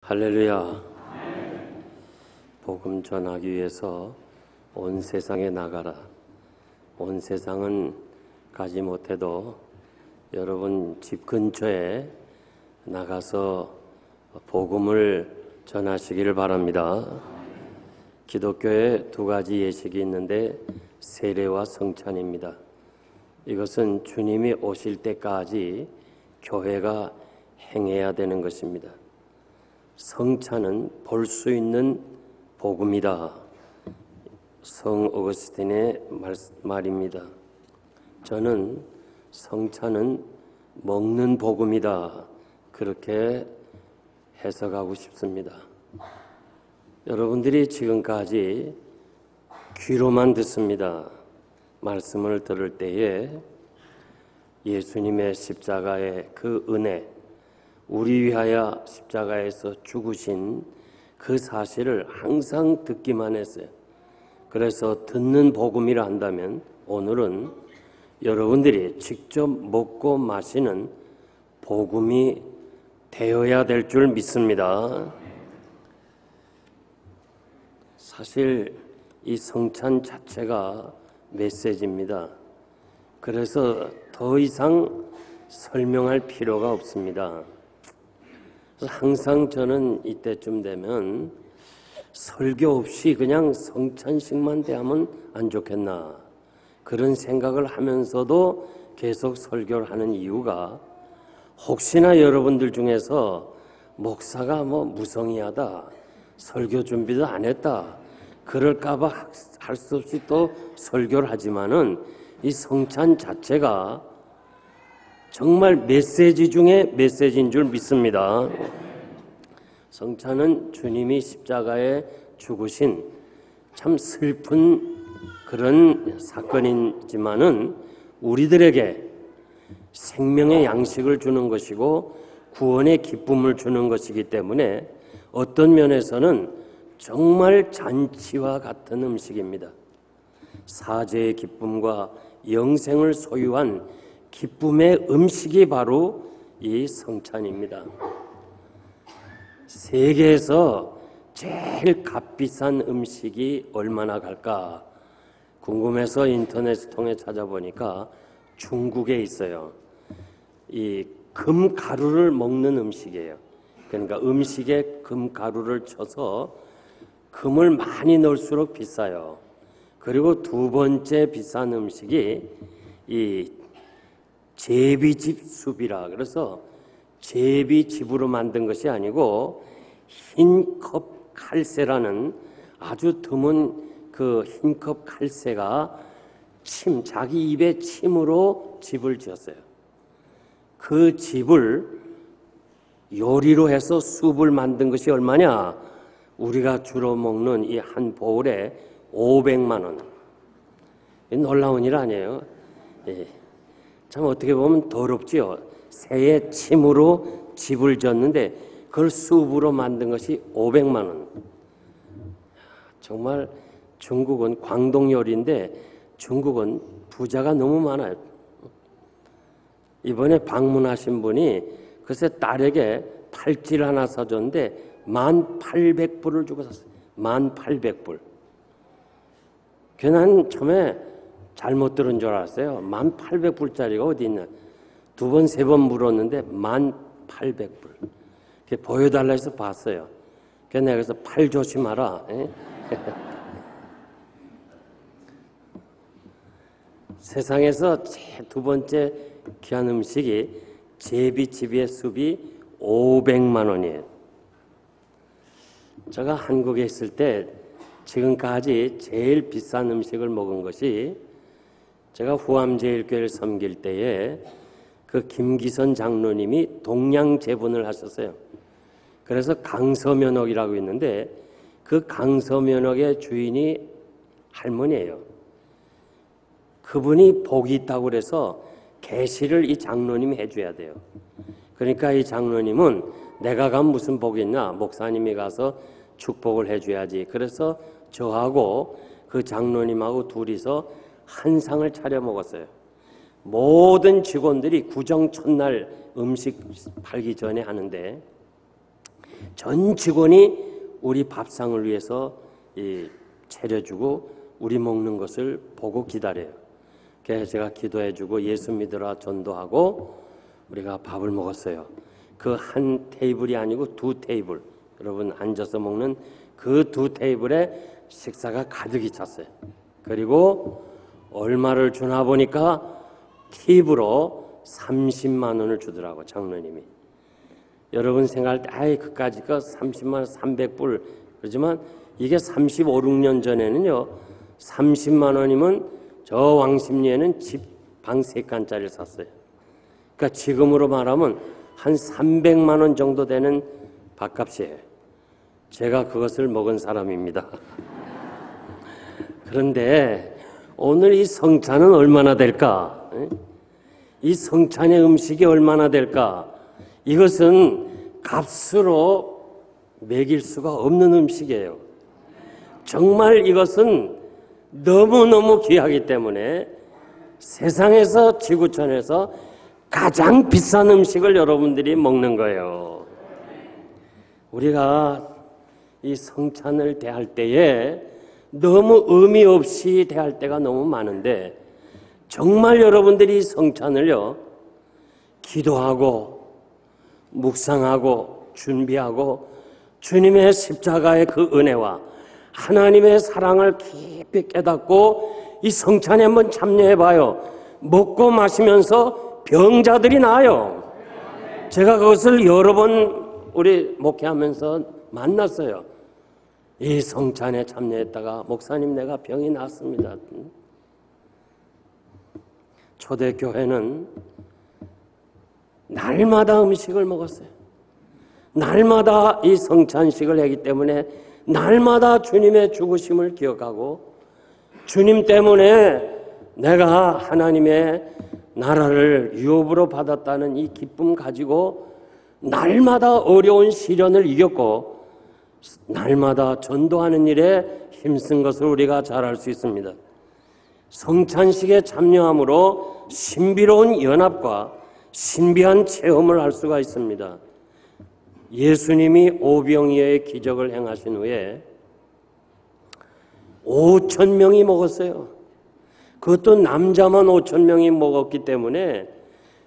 할렐루야. 복음 전하기 위해서 온 세상에 나가라. 온 세상은 가지 못해도 여러분 집 근처에 나가서 복음을 전하시기를 바랍니다. 기독교에 두 가지 예식이 있는데 세례와 성찬입니다. 이것은 주님이 오실 때까지 교회가 행해야 되는 것입니다. 성찬은 볼 수 있는 복음이다. 성 어거스틴의 말입니다. 저는 성찬은 먹는 복음이다. 그렇게 해석하고 싶습니다. 여러분들이 지금까지 귀로만 듣습니다. 말씀을 들을 때에 예수님의 십자가의 그 은혜, 우리 위하여 십자가에서 죽으신 그 사실을 항상 듣기만 했어요. 그래서 듣는 복음이라 한다면 오늘은 여러분들이 직접 먹고 마시는 복음이 되어야 될 줄 믿습니다. 사실 이 성찬 자체가 메시지입니다. 그래서 더 이상 설명할 필요가 없습니다. 항상 저는 이때쯤 되면 설교 없이 그냥 성찬식만 대하면 안 좋겠나 그런 생각을 하면서도 계속 설교를 하는 이유가 혹시나 여러분들 중에서 목사가 무성의하다, 설교 준비도 안 했다 그럴까봐 할 수 없이 또 설교를 하지만은 이 성찬 자체가 정말 메시지 중에 메시지인 줄 믿습니다. 성찬은 주님이 십자가에 죽으신 참 슬픈 그런 사건이지만은 우리들에게 생명의 양식을 주는 것이고 구원의 기쁨을 주는 것이기 때문에 어떤 면에서는 정말 잔치와 같은 음식입니다. 사죄의 기쁨과 영생을 소유한 기쁨의 음식이 바로 이 성찬입니다. 세계에서 제일 값비싼 음식이 얼마나 갈까 궁금해서 인터넷을 통해 찾아보니까 중국에 있어요. 이 금가루를 먹는 음식이에요. 그러니까 음식에 금가루를 쳐서 금을 많이 넣을수록 비싸요. 그리고 두 번째 비싼 음식이 이 제비집 숲이라 그래서 제비집으로 만든 것이 아니고 흰컵 칼새라는 아주 드문 그 흰컵 칼새가 자기 입에 침으로 집을 지었어요. 그 집을 요리로 해서 숲을 만든 것이 얼마냐? 우리가 주로 먹는 이 한 보울에 500만 원. 놀라운 일 아니에요? 예. 참 어떻게 보면 더럽지요. 새의 침으로 집을 졌는데 그걸 숲으로 만든 것이 500만 원. 정말 중국은 광동 요리인데 중국은 부자가 너무 많아요. 이번에 방문하신 분이 글쎄 딸에게 팔찌 하나 사줬는데 1,800불을 주고 샀어요. 1,800불. 난 처음에 잘못 들은 줄 알았어요. 1,800불짜리가 어디 있나. 두 번, 세 번 물었는데 1,800불. 보여달라 해서 봤어요. 내가 그래서 팔 조심하라. 세상에서 두 번째 귀한 음식이 제비집의 숲이 500만 원이에요. 제가 한국에 있을 때 지금까지 제일 비싼 음식을 먹은 것이 제가 후암제일교회를 섬길 때에 그 김기선 장로님이 동양제분을 하셨어요. 그래서 강서면옥이라고 있는데 그 강서면옥의 주인이 할머니예요. 그분이 복이 있다고 그래서 계시를 이 장로님이 해줘야 돼요. 그러니까 이 장로님은 내가 가면 무슨 복이 있나? 목사님이 가서 축복을 해줘야지. 그래서 저하고 그 장로님하고 둘이서 한 상을 차려 먹었어요. 모든 직원들이 구정 첫날 음식 팔기 전에 하는데 전 직원이 우리 밥상을 위해서 차려주고 우리 먹는 것을 보고 기다려요. 그래서 제가 기도해주고 예수 믿으라 전도하고 우리가 밥을 먹었어요. 그 한 테이블이 아니고 두 테이블, 여러분 앉아서 먹는 그 두 테이블에 식사가 가득히 찼어요. 그리고 얼마를 주나 보니까 팁으로 30만 원을 주더라고, 장로님이. 여러분 생각할 때 아이 그까짓 거 30만 원 300불 그러지만 이게 35, 6년 전에는요 30만 원이면 저 왕십리에는 집 방 3칸짜리를 샀어요. 그러니까 지금으로 말하면 한 300만 원 정도 되는 밥값이에요. 제가 그것을 먹은 사람입니다. 그런데 오늘 이 성찬은 얼마나 될까? 이 성찬의 음식이 얼마나 될까? 이것은 값으로 매길 수가 없는 음식이에요. 정말 이것은 너무너무 귀하기 때문에 세상에서 지구촌에서 가장 비싼 음식을 여러분들이 먹는 거예요. 우리가 이 성찬을 대할 때에 너무 의미 없이 대할 때가 너무 많은데 정말 여러분들이 성찬을요 기도하고 묵상하고 준비하고 주님의 십자가의 그 은혜와 하나님의 사랑을 깊이 깨닫고 이 성찬에 한번 참여해봐요. 먹고 마시면서 병자들이 나아요. 제가 그것을 여러 번 우리 목회하면서 만났어요. 이 성찬에 참여했다가 목사님 내가 병이 났습니다. 초대교회는 날마다 음식을 먹었어요. 날마다 이 성찬식을 하기 때문에 날마다 주님의 죽으심을 기억하고 주님 때문에 내가 하나님의 나라를 유업으로 받았다는 이 기쁨 가지고 날마다 어려운 시련을 이겼고 날마다 전도하는 일에 힘쓴 것을 우리가 잘 알 수 있습니다. 성찬식에 참여함으로 신비로운 연합과 신비한 체험을 할 수가 있습니다. 예수님이 오병이어의 기적을 행하신 후에 5,000명이 먹었어요. 그것도 남자만 5,000명이 먹었기 때문에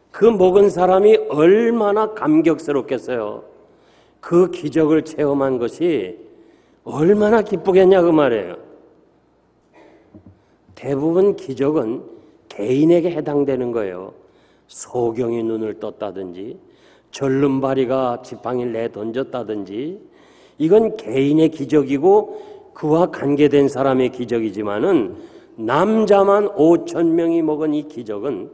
그 먹은 사람이 얼마나 감격스럽겠어요. 그 기적을 체험한 것이 얼마나 기쁘겠냐 그 말이에요. 대부분 기적은 개인에게 해당되는 거예요. 소경이 눈을 떴다든지 절름발이가 지팡이를 내던졌다든지 이건 개인의 기적이고 그와 관계된 사람의 기적이지만은 남자만 5,000명이 먹은 이 기적은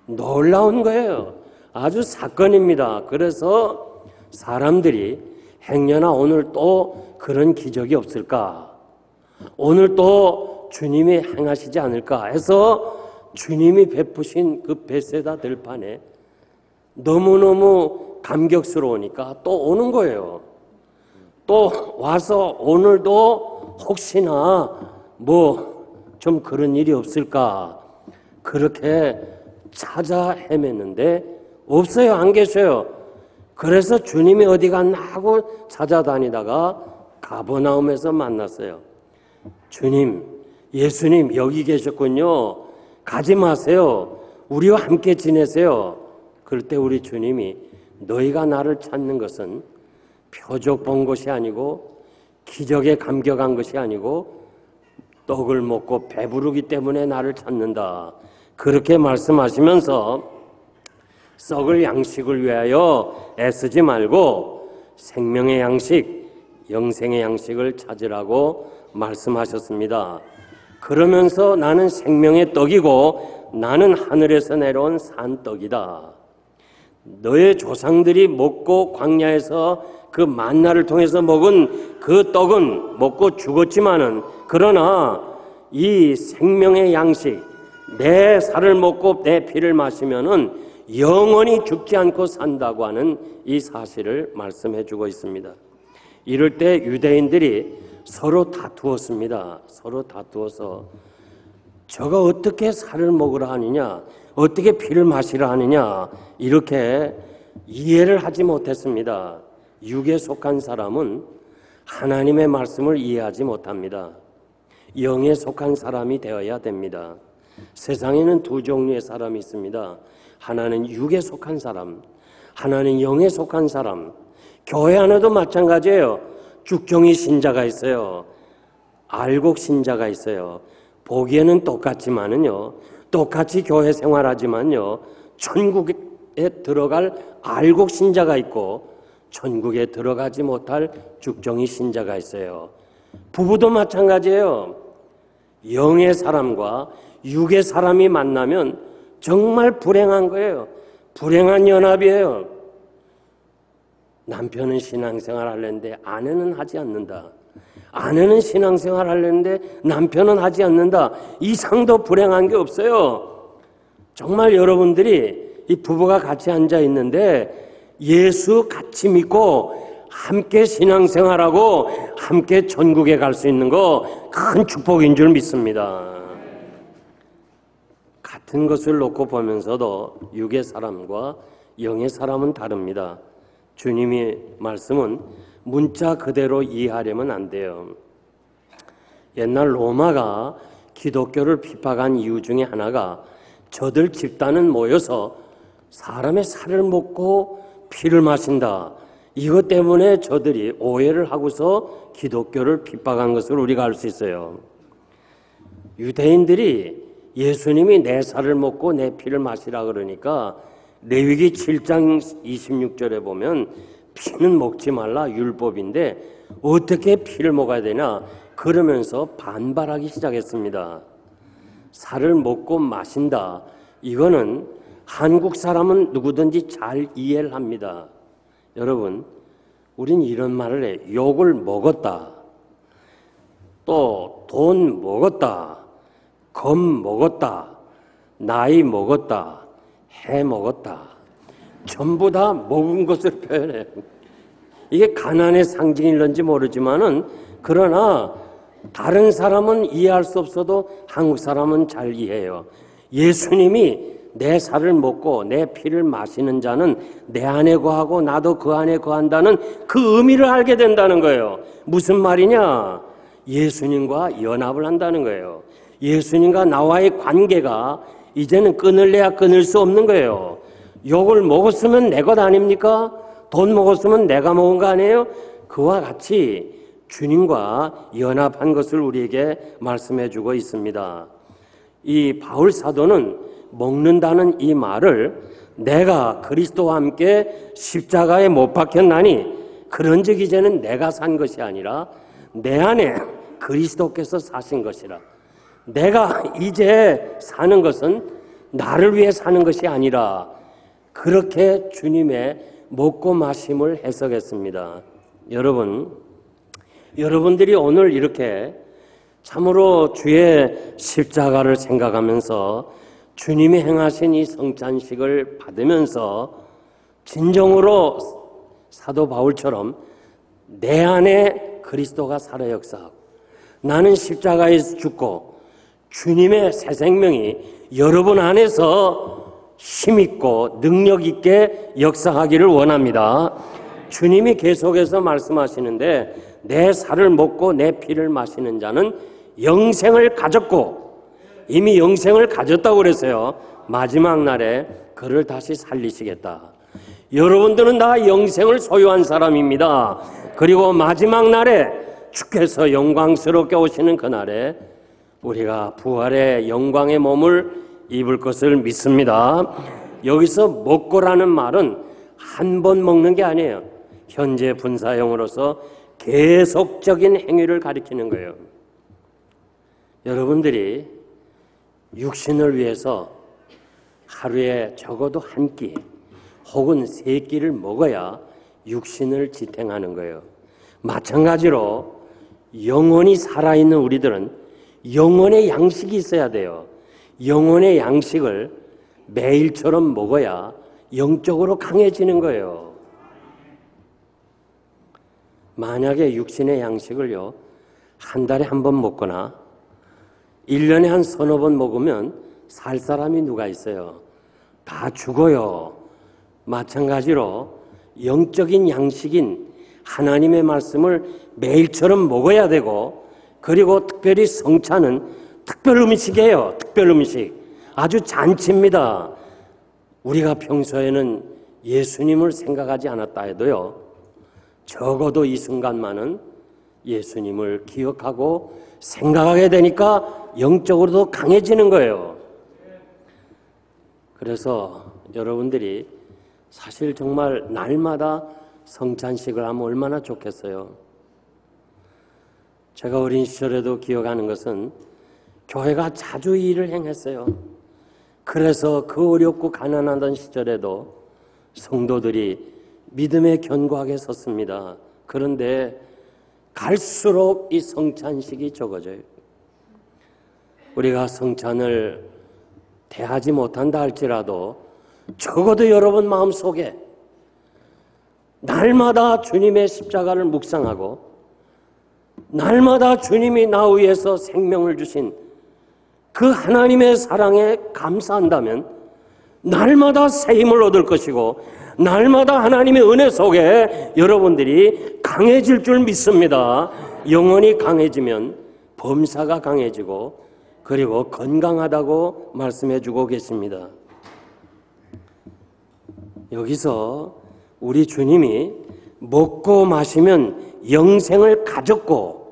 놀라운 거예요. 아주 사건입니다. 그래서 사람들이 행여나 오늘 또 그런 기적이 없을까? 오늘 또 주님이 행하시지 않을까 해서 주님이 베푸신 그 베세다 들판에 너무너무 감격스러우니까 또 오는 거예요. 또 와서 오늘도 혹시나 뭐 좀 그런 일이 없을까 그렇게 찾아 헤맸는데 없어요. 안 계셔요. 그래서 주님이 어디 갔나 하고 찾아다니다가 가버나움에서 만났어요. 주님, 예수님 여기 계셨군요. 가지 마세요. 우리와 함께 지내세요. 그럴 때 우리 주님이 너희가 나를 찾는 것은 표적 본 것이 아니고 기적에 감격한 것이 아니고 떡을 먹고 배부르기 때문에 나를 찾는다. 그렇게 말씀하시면서 썩을 양식을 위하여 애쓰지 말고 생명의 양식, 영생의 양식을 찾으라고 말씀하셨습니다. 그러면서 나는 생명의 떡이고 나는 하늘에서 내려온 산떡이다. 너의 조상들이 먹고 광야에서 그 만나를 통해서 먹은 그 떡은 먹고 죽었지만은 그러나 이 생명의 양식 내 살을 먹고 내 피를 마시면은 영원히 죽지 않고 산다고 하는 이 사실을 말씀해 주고 있습니다. 이럴 때 유대인들이 서로 다투었습니다. 서로 다투어서 저가 어떻게 살을 먹으라 하느냐, 어떻게 피를 마시라 하느냐 이렇게 이해를 하지 못했습니다. 육에 속한 사람은 하나님의 말씀을 이해하지 못합니다. 영에 속한 사람이 되어야 됩니다. 세상에는 두 종류의 사람이 있습니다. 하나는 육에 속한 사람, 하나는 영에 속한 사람. 교회 안에도 마찬가지예요. 죽종이 신자가 있어요. 알곡 신자가 있어요. 보기에는 똑같지만은요, 똑같이 교회 생활하지만요, 천국에 들어갈 알곡 신자가 있고 천국에 들어가지 못할 죽종이 신자가 있어요. 부부도 마찬가지예요. 영의 사람과 육의 사람이 만나면 정말 불행한 거예요. 불행한 연합이에요. 남편은 신앙생활 하려는데 아내는 하지 않는다. 아내는 신앙생활 하려는데 남편은 하지 않는다. 이상도 불행한 게 없어요. 정말 여러분들이 이 부부가 같이 앉아 있는데 예수 같이 믿고 함께 신앙생활하고 함께 천국에 갈 수 있는 거 큰 축복인 줄 믿습니다. 같은 것을 놓고 보면서도 육의 사람과 영의 사람은 다릅니다. 주님의 말씀은 문자 그대로 이해하려면 안 돼요. 옛날 로마가 기독교를 핍박한 이유 중에 하나가 저들 집단은 모여서 사람의 살을 먹고 피를 마신다. 이것 때문에 저들이 오해를 하고서 기독교를 핍박한 것을 우리가 알 수 있어요. 유대인들이 예수님이 내 살을 먹고 내 피를 마시라 그러니까 레위기 7장 26절에 보면 피는 먹지 말라 율법인데 어떻게 피를 먹어야 되나 그러면서 반발하기 시작했습니다. 살을 먹고 마신다. 이거는 한국 사람은 누구든지 잘 이해를 합니다. 여러분, 우린 이런 말을 해. 욕을 먹었다. 또 돈 먹었다. 검 먹었다. 나이 먹었다. 해 먹었다. 전부 다 먹은 것을 표현해요. 이게 가난의 상징일런지 모르지만은 그러나 다른 사람은 이해할 수 없어도 한국 사람은 잘 이해해요. 예수님이 내 살을 먹고 내 피를 마시는 자는 내 안에 거하고 나도 그 안에 거한다는 그 의미를 알게 된다는 거예요. 무슨 말이냐? 예수님과 연합을 한다는 거예요. 예수님과 나와의 관계가 이제는 끊을래야 끊을 수 없는 거예요. 욕을 먹었으면 내 것 아닙니까? 돈 먹었으면 내가 먹은 거 아니에요? 그와 같이 주님과 연합한 것을 우리에게 말씀해 주고 있습니다. 이 바울 사도는 먹는다는 이 말을 내가 그리스도와 함께 십자가에 못 박혔나니 그런즉 이제는 내가 산 것이 아니라 내 안에 그리스도께서 사신 것이라. 내가 이제 사는 것은 나를 위해 사는 것이 아니라 그렇게 주님의 먹고 마심을 해석했습니다. 여러분들이 오늘 이렇게 참으로 주의 십자가를 생각하면서 주님이 행하신 이 성찬식을 받으면서 진정으로 사도 바울처럼 내 안에 그리스도가 살아 역사하고 나는 십자가에서 죽고 주님의 새 생명이 여러분 안에서 힘있고 능력있게 역사하기를 원합니다. 주님이 계속해서 말씀하시는데 내 살을 먹고 내 피를 마시는 자는 영생을 가졌고 이미 영생을 가졌다고 그랬어요. 마지막 날에 그를 다시 살리시겠다. 여러분들은 다 영생을 소유한 사람입니다. 그리고 마지막 날에 주께서 영광스럽게 오시는 그날에 우리가 부활의 영광의 몸을 입을 것을 믿습니다. 여기서 먹고라는 말은 한 번 먹는 게 아니에요. 현재 분사형으로서 계속적인 행위를 가리키는 거예요. 여러분들이 육신을 위해서 하루에 적어도 한 끼 혹은 세 끼를 먹어야 육신을 지탱하는 거예요. 마찬가지로 영혼이 살아있는 우리들은 영혼의 양식이 있어야 돼요. 영혼의 양식을 매일처럼 먹어야 영적으로 강해지는 거예요. 만약에 육신의 양식을요, 한 달에 한 번 먹거나 1년에 한 서너 번 먹으면 살 사람이 누가 있어요? 다 죽어요. 마찬가지로 영적인 양식인 하나님의 말씀을 매일처럼 먹어야 되고, 그리고 특별히 성찬은 특별 음식이에요. 특별 음식. 아주 잔치입니다. 우리가 평소에는 예수님을 생각하지 않았다 해도요, 적어도 이 순간만은 예수님을 기억하고 생각하게 되니까 영적으로도 강해지는 거예요. 그래서 여러분들이 사실 정말 날마다 성찬식을 하면 얼마나 좋겠어요. 제가 어린 시절에도 기억하는 것은 교회가 자주 이 일을 행했어요. 그래서 그 어렵고 가난하던 시절에도 성도들이 믿음에 견고하게 섰습니다. 그런데 갈수록 이 성찬식이 적어져요. 우리가 성찬을 대하지 못한다 할지라도 적어도 여러분 마음속에 날마다 주님의 십자가를 묵상하고 날마다 주님이 나 위해서 생명을 주신 그 하나님의 사랑에 감사한다면 날마다 새 힘을 얻을 것이고 날마다 하나님의 은혜 속에 여러분들이 강해질 줄 믿습니다. 영혼이 강해지면 범사가 강해지고 그리고 건강하다고 말씀해 주고 계십니다. 여기서 우리 주님이 먹고 마시면 영생을 가졌고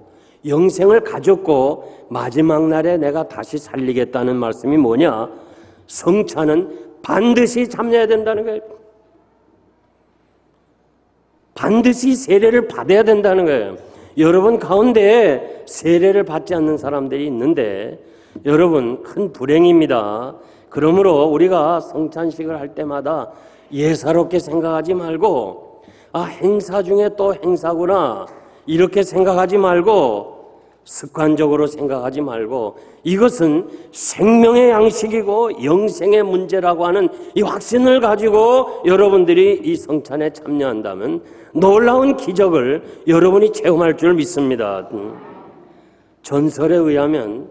마지막 날에 내가 다시 살리겠다는 말씀이 뭐냐? 성찬은 반드시 참여해야 된다는 거예요. 반드시 세례를 받아야 된다는 거예요. 여러분 가운데 세례를 받지 않는 사람들이 있는데 여러분 큰 불행입니다. 그러므로 우리가 성찬식을 할 때마다 예사롭게 생각하지 말고 행사 중에 또 행사구나 이렇게 생각하지 말고 습관적으로 생각하지 말고 이것은 생명의 양식이고 영생의 문제라고 하는 이 확신을 가지고 여러분들이 이 성찬에 참여한다면 놀라운 기적을 여러분이 체험할 줄 믿습니다. 전설에 의하면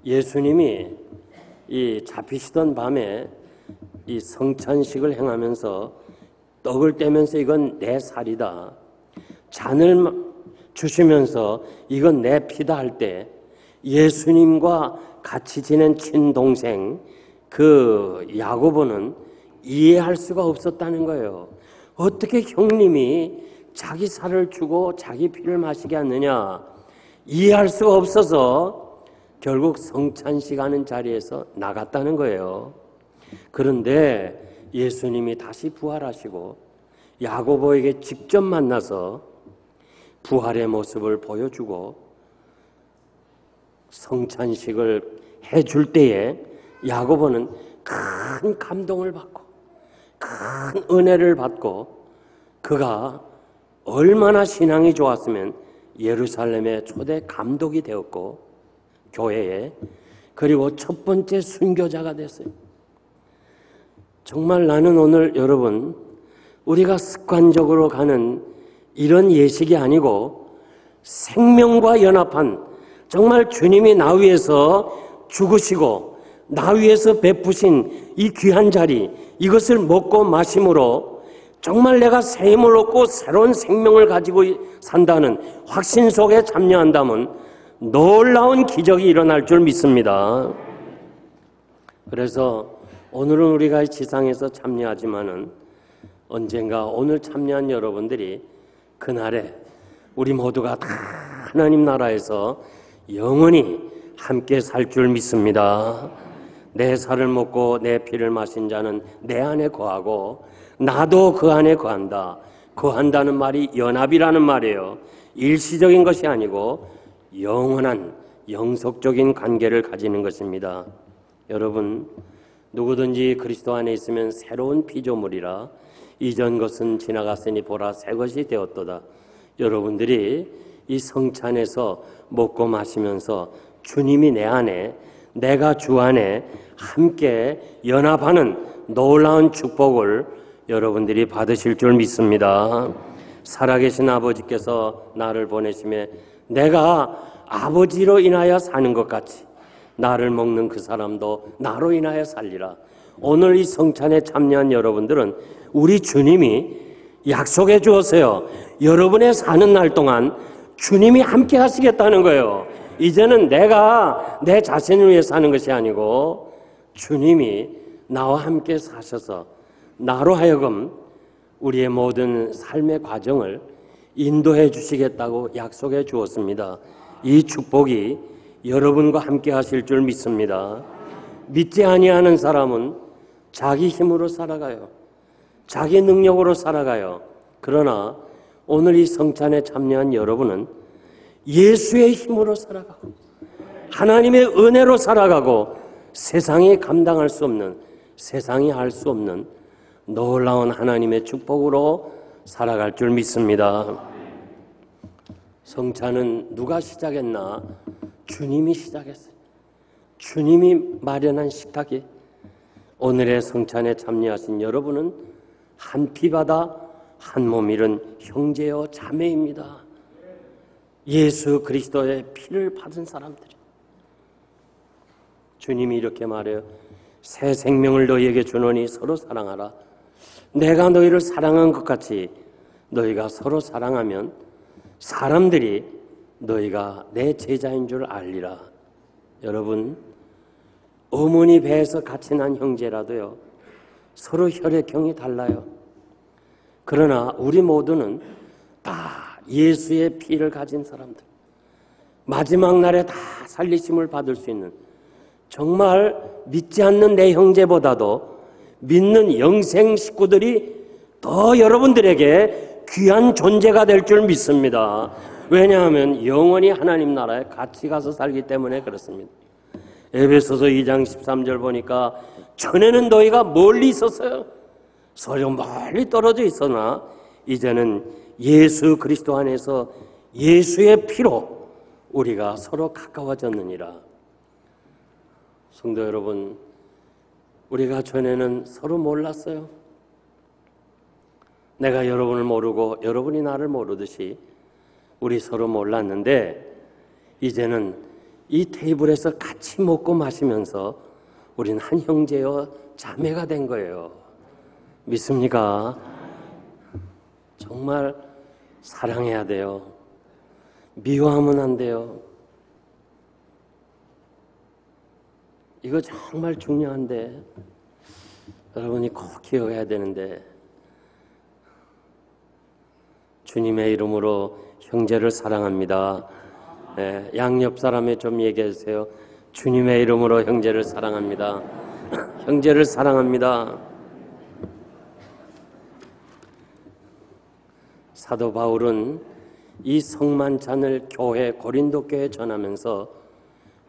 예수님이 이 잡히시던 밤에 이 성찬식을 행하면서 떡을 떼면서 이건 내 살이다, 잔을 주시면서 이건 내 피다 할 때 예수님과 같이 지낸 친동생 그 야고보는 이해할 수가 없었다는 거예요. 어떻게 형님이 자기 살을 주고 자기 피를 마시게 하느냐, 이해할 수가 없어서 결국 성찬식 하는 자리에서 나갔다는 거예요. 그런데 예수님이 다시 부활하시고 야고보에게 직접 만나서 부활의 모습을 보여주고 성찬식을 해줄 때에 야고보는 큰 감동을 받고 큰 은혜를 받고 그가 얼마나 신앙이 좋았으면 예루살렘의 초대 감독이 되었고 교회에 그리고 첫 번째 순교자가 됐어요. 정말 나는 오늘 여러분 우리가 습관적으로 가는 이런 예식이 아니고 생명과 연합한 정말 주님이 나 위해서 죽으시고 나 위해서 베푸신 이 귀한 자리, 이것을 먹고 마심으로 정말 내가 새 힘을 얻고 새로운 생명을 가지고 산다는 확신 속에 참여한다면 놀라운 기적이 일어날 줄 믿습니다. 그래서 오늘은 우리가 지상에서 참여하지만은 언젠가 오늘 참여한 여러분들이 그날에 우리 모두가 다 하나님 나라에서 영원히 함께 살 줄 믿습니다. 내 살을 먹고 내 피를 마신 자는 내 안에 거하고 나도 그 안에 거한다. 거한다는 말이 연합이라는 말이에요. 일시적인 것이 아니고 영원한 영속적인 관계를 가지는 것입니다. 여러분, 누구든지 그리스도 안에 있으면 새로운 피조물이라 이전 것은 지나갔으니 보라 새 것이 되었도다. 여러분들이 이 성찬에서 먹고 마시면서 주님이 내 안에 내가 주 안에 함께 연합하는 놀라운 축복을 여러분들이 받으실 줄 믿습니다. 살아계신 아버지께서 나를 보내심에 내가 아버지로 인하여 사는 것 같이 나를 먹는 그 사람도 나로 인하여 살리라. 오늘 이 성찬에 참여한 여러분들은 우리 주님이 약속해 주었어요. 여러분의 사는 날 동안 주님이 함께 하시겠다는 거예요. 이제는 내가 내 자신을 위해 사는 것이 아니고 주님이 나와 함께 사셔서 나로 하여금 우리의 모든 삶의 과정을 인도해 주시겠다고 약속해 주었습니다. 이 축복이 여러분과 함께 하실 줄 믿습니다. 믿지 아니하는 사람은 자기 힘으로 살아가요. 자기 능력으로 살아가요. 그러나 오늘 이 성찬에 참여한 여러분은 예수의 힘으로 살아가고 하나님의 은혜로 살아가고 세상이 감당할 수 없는, 세상이 할 수 없는 놀라운 하나님의 축복으로 살아갈 줄 믿습니다. 성찬은 누가 시작했나? 주님이 시작했어요. 주님이 마련한 식탁이 오늘의 성찬에 참여하신 여러분은 한 피바다 한 몸 이룬 형제여 자매입니다. 예수 그리스도의 피를 받은 사람들이. 주님이 이렇게 말해요. 새 생명을 너희에게 주노니 서로 사랑하라. 내가 너희를 사랑한 것 같이 너희가 서로 사랑하면 사람들이 너희가 내 제자인 줄 알리라. 여러분, 어머니 배에서 같이 난 형제라도요, 서로 혈액형이 달라요. 그러나 우리 모두는 다 예수의 피를 가진 사람들, 마지막 날에 다 살리심을 받을 수 있는, 정말 믿지 않는 내 형제보다도 믿는 영생 식구들이 더 여러분들에게 귀한 존재가 될 줄 믿습니다. 왜냐하면 영원히 하나님 나라에 같이 가서 살기 때문에 그렇습니다. 에베소서 2장 13절 보니까 전에는 너희가 멀리 있었어요. 서로 멀리 떨어져 있었나 이제는 예수 그리스도 안에서 예수의 피로 우리가 서로 가까워졌느니라. 성도 여러분, 우리가 전에는 서로 몰랐어요. 내가 여러분을 모르고 여러분이 나를 모르듯이 우리 서로 몰랐는데 이제는 이 테이블에서 같이 먹고 마시면서 우리는 한 형제여 자매가 된 거예요. 믿습니까? 정말 사랑해야 돼요. 미워하면 안 돼요. 이거 정말 중요한데 여러분이 꼭 기억해야 되는데 주님의 이름으로 형제를 사랑합니다. 네, 양옆 사람에 좀 얘기해 주세요. 주님의 이름으로 형제를 사랑합니다. 형제를 사랑합니다. 사도 바울은 이 성만찬을 고린도 교회에 전하면서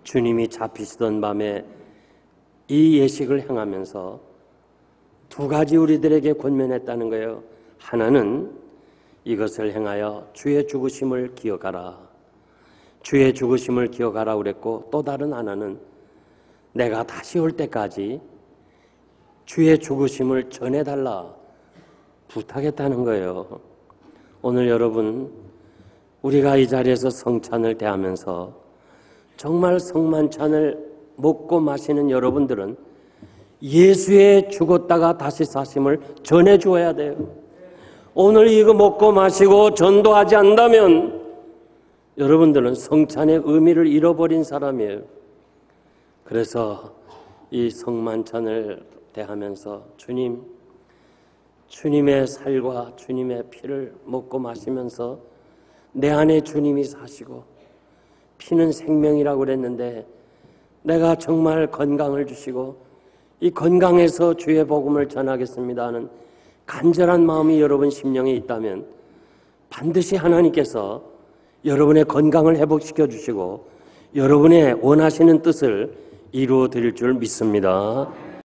주님이 잡히시던 밤에 이 예식을 행하면서 두 가지 우리들에게 권면했다는 거예요. 하나는 이것을 행하여 주의 죽으심을 기억하라. 주의 죽으심을 기억하라 그랬고, 또 다른 하나는 내가 다시 올 때까지 주의 죽으심을 전해달라 부탁했다는 거예요. 오늘 여러분, 우리가 이 자리에서 성찬을 대하면서 정말 성만찬을 먹고 마시는 여러분들은 예수의 죽었다가 다시 사심을 전해주어야 돼요. 오늘 이거 먹고 마시고 전도하지 않는다면 여러분들은 성찬의 의미를 잃어버린 사람이에요. 그래서 이 성만찬을 대하면서 주님의 살과 주님의 피를 먹고 마시면서 내 안에 주님이 사시고 피는 생명이라고 그랬는데 내가 정말 건강을 주시고 이 건강에서 주의 복음을 전하겠습니다 하는 간절한 마음이 여러분 심령에 있다면 반드시 하나님께서 여러분의 건강을 회복시켜 주시고 여러분의 원하시는 뜻을 이루어 드릴 줄 믿습니다.